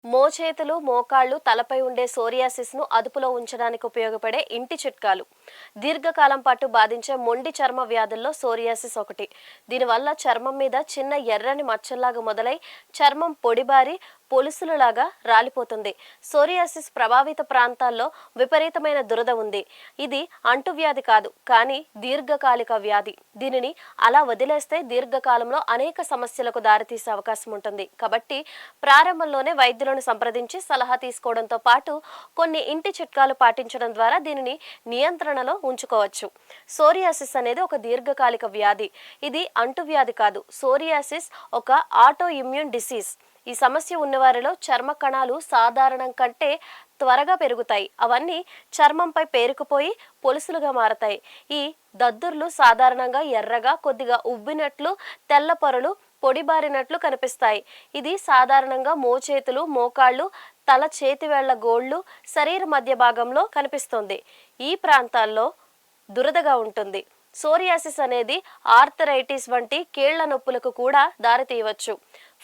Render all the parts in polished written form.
మోచేతులు, మోకాళ్లు, తలపై ఉండే సోరియాసిస్ను అదుపులో ఉంచడానికి ఉపయోగపడే ఇంటి చిట్కాలు. దీర్ఘకాలం పాటు బాధించే మొండి చర్మ వ్యాధుల్లో సోరియాసిస్ ఒకటి. దీనివల్ల చర్మం మీద చిన్న ఎర్రని మచ్చల్లాగా మొదలై చర్మం పొడిబారి పొలుసులలాగా రాలిపోతుంది. సోరియాసిస్ ప్రభావిత ప్రాంతాల్లో విపరీతమైన దురద ఉంది. ఇది అంటువ్యాధి కాదు, కానీ దీర్ఘకాలిక వ్యాధి. దీనిని అలా వదిలేస్తే దీర్ఘకాలంలో అనేక సమస్యలకు దారితీసే అవకాశం ఉంటుంది. కాబట్టి ప్రారంభంలోనే వైద్యులను సంప్రదించి సలహా తీసుకోవడంతో పాటు కొన్ని ఇంటి చిట్కాలు పాటించడం ద్వారా దీనిని నియంత్రణలో ఉంచుకోవచ్చు. సోరియాసిస్ అనేది ఒక దీర్ఘకాలిక వ్యాధి. ఇది అంటువ్యాధి కాదు. సోరియాసిస్ ఒక ఆటో ఇమ్యూన్ డిసీజ్. ఈ సమస్య ఉన్నవారిలో చర్మ కణాలు సాధారణం కంటే త్వరగా పెరుగుతాయి. అవన్నీ చర్మంపై పేరుకుపోయి పొలుసులుగా మారతాయి. ఈ దద్దుర్లు సాధారణంగా ఎర్రగా, కొద్దిగా ఉబ్బినట్లు, తెల్ల పొరలు పొడిబారినట్లు కనిపిస్తాయి. ఇది సాధారణంగా మోచేతులు, మోకాళ్ళు, తల, చేతివేళ్ల గోళ్లు, శరీర మధ్య భాగంలో కనిపిస్తుంది. ఈ ప్రాంతాల్లో దురదగా ఉంటుంది. సోరియాసిస్ అనేది ఆర్థరైటిస్ వంటి కీళ్ల నొప్పులకు కూడా దారితీయవచ్చు.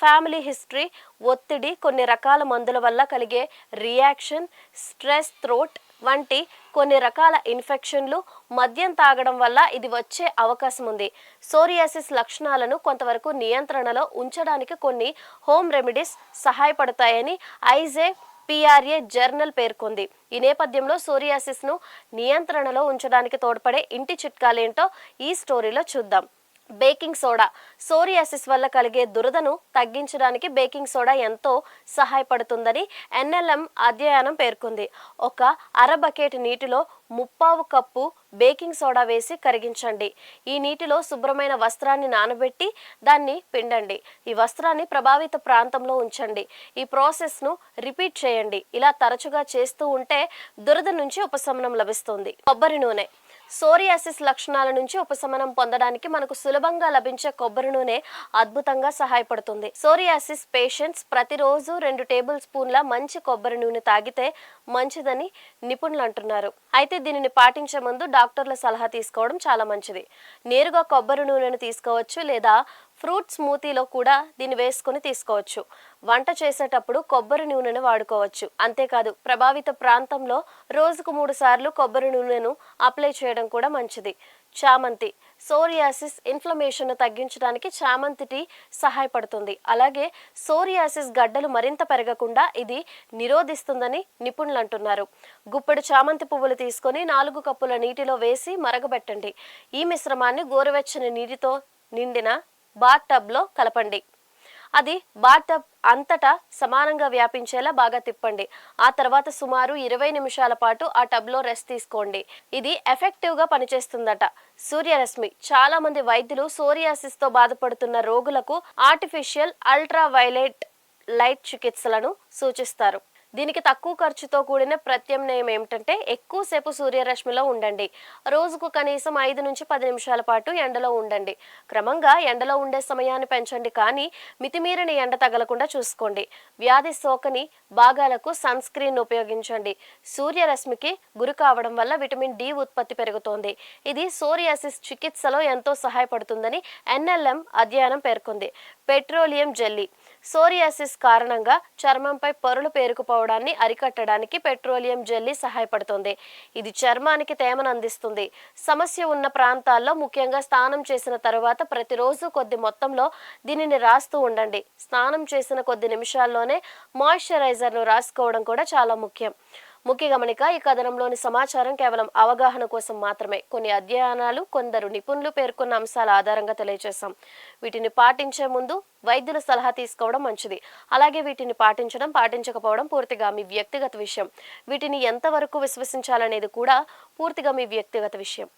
ఫ్యామిలీ హిస్టరీ, ఒత్తిడి, కొన్ని రకాల మందుల వల్ల కలిగే రియాక్షన్, స్ట్రెస్, థ్రోట్ వంటి కొన్ని రకాల ఇన్ఫెక్షన్లు, మద్యం తాగడం వల్ల ఇది వచ్చే అవకాశం ఉంది. సోరియాసిస్ లక్షణాలను కొంతవరకు నియంత్రణలో ఉంచడానికి కొన్ని హోమ్ రెమెడీస్ సహాయపడతాయని ఐజేపిఆర్ఏ జర్నల్ పేర్కొంది. ఈ నేపథ్యంలో సోరియాసిస్ను నియంత్రణలో ఉంచడానికి తోడ్పడే ఇంటి చిట్కాలేంటో ఈ స్టోరీలో చూద్దాం. Baking soda. సోరియాసిస్ వల్ల కలిగే దురదను తగ్గించడానికి బేకింగ్ సోడా ఎంతో సహాయపడుతుందని ఎన్ఎల్ఎం అధ్యయనం పేర్కొంది. ఒక అర బకెట్ నీటిలో 3/4 కప్పు బేకింగ్ సోడా వేసి కరిగించండి. ఈ నీటిలో శుభ్రమైన వస్త్రాన్ని నానబెట్టి దాన్ని పిండండి. ఈ వస్త్రాన్ని ప్రభావిత ప్రాంతంలో ఉంచండి. ఈ ప్రాసెస్ను రిపీట్ చేయండి. ఇలా తరచుగా చేస్తూ ఉంటే దురద నుంచి ఉపశమనం లభిస్తుంది. కొబ్బరి నూనె. సోరియాసిస్ లక్షణాల నుంచి ఉపశమనం పొందడానికి మనకు సులభంగా లభించే కొబ్బరి నూనె అద్భుతంగా సహాయపడుతుంది. సోరియాసిస్ పేషెంట్స్ ప్రతిరోజు 2 టేబుల్ స్పూన్ల మంచి కొబ్బరి నూనె తాగితే మంచిదని నిపుణులు అంటున్నారు. అయితే దీనిని పాటించే ముందు డాక్టర్ల సలహా తీసుకోవడం చాలా మంచిది. నేరుగా కొబ్బరి నూనెను తీసుకోవచ్చు, లేదా ఫ్రూట్ స్మూతీలో కూడా దీన్ని వేసుకుని తీసుకోవచ్చు. వంట చేసేటప్పుడు కొబ్బరి నూనెను వాడుకోవచ్చు. అంతేకాదు, ప్రభావిత ప్రాంతంలో రోజుకు 3 సార్లు కొబ్బరి నూనెను అప్లై చేయడం కూడా మంచిది. చామంతి. సోరియాసిస్ ఇన్ఫ్లమేషన్ను తగ్గించడానికి చామంతి టీ సహాయపడుతుంది. అలాగే సోరియాసిస్ గడ్డలు మరింత పెరగకుండా ఇది నిరోధిస్తుందని నిపుణులు అంటున్నారు. గుప్పెడు చామంతి పువ్వులు తీసుకొని 4 కప్పుల నీటిలో వేసి మరగబెట్టండి. ఈ మిశ్రమాన్ని గోరువెచ్చని నీటితో నిండిన బాత్ టబ్లో కలపండి. అది బాత్ టబ్ అంతటా సమానంగా వ్యాపించేలా బాగా తిప్పండి. ఆ తర్వాత సుమారు 20 నిమిషాల పాటు ఆ టబ్లో రెస్ట్ తీసుకోండి. ఇది ఎఫెక్టివ్గా పనిచేస్తుందట. సూర్యరశ్మి. చాలా మంది వైద్యులు సోరియాసిస్తో బాధపడుతున్న రోగులకు ఆర్టిఫిషియల్ అల్ట్రావైలెట్ లైట్ చికిత్సలను సూచిస్తారు. దీనికి తక్కువ ఖర్చుతో కూడిన ప్రత్యామ్నాయం ఏమిటంటే ఎక్కువసేపు సూర్యరశ్మిలో ఉండండి. రోజుకు కనీసం 5 నుంచి 10 నిమిషాల పాటు ఎండలో ఉండండి. క్రమంగా ఎండలో ఉండే సమయాన్ని పెంచండి, కానీ మితిమీరిన ఎండ తగలకుండా చూసుకోండి. వ్యాధి సోకని భాగాలకు సన్ స్క్రీన్ ఉపయోగించండి. సూర్యరశ్మికి గురి కావడం వల్ల విటమిన్ డి ఉత్పత్తి పెరుగుతోంది. ఇది సోరియాసిస్ చికిత్సలో ఎంతో సహాయపడుతుందని ఎన్ఎల్ఎం అధ్యయనం పేర్కొంది. Petroleum jelly. సోరియాసిస్ కారణంగా చర్మంపై పొరలు పేరుకుపోవడాన్ని అరికట్టడానికి పెట్రోలియం జెల్లీ సహాయపడుతుంది. ఇది చర్మానికి తేమను అందిస్తుంది. సమస్య ఉన్న ప్రాంతాల్లో, ముఖ్యంగా స్నానం చేసిన తరువాత ప్రతిరోజు కొద్ది మొత్తంలో దీనిని రాస్తూ ఉండండి. స్నానం చేసిన కొద్ది నిమిషాల్లోనే మాయిశ్చరైజర్ను రాసుకోవడం కూడా చాలా ముఖ్యం. ముఖ్య గమనిక: ఈ కథనంలోని సమాచారం కేవలం అవగాహన కోసం మాత్రమే. కొన్ని అధ్యయనాలు, కొందరు నిపుణులు పేర్కొన్న అంశాల ఆధారంగా తెలియజేశాం. వీటిని పాటించే ముందు వైద్యుల సలహా తీసుకోవడం మంచిది. అలాగే వీటిని పాటించడం, పాటించకపోవడం పూర్తిగా మీ వ్యక్తిగత విషయం. వీటిని ఎంతవరకు విశ్వసించాలనేది కూడా పూర్తిగా మీ వ్యక్తిగత విషయం.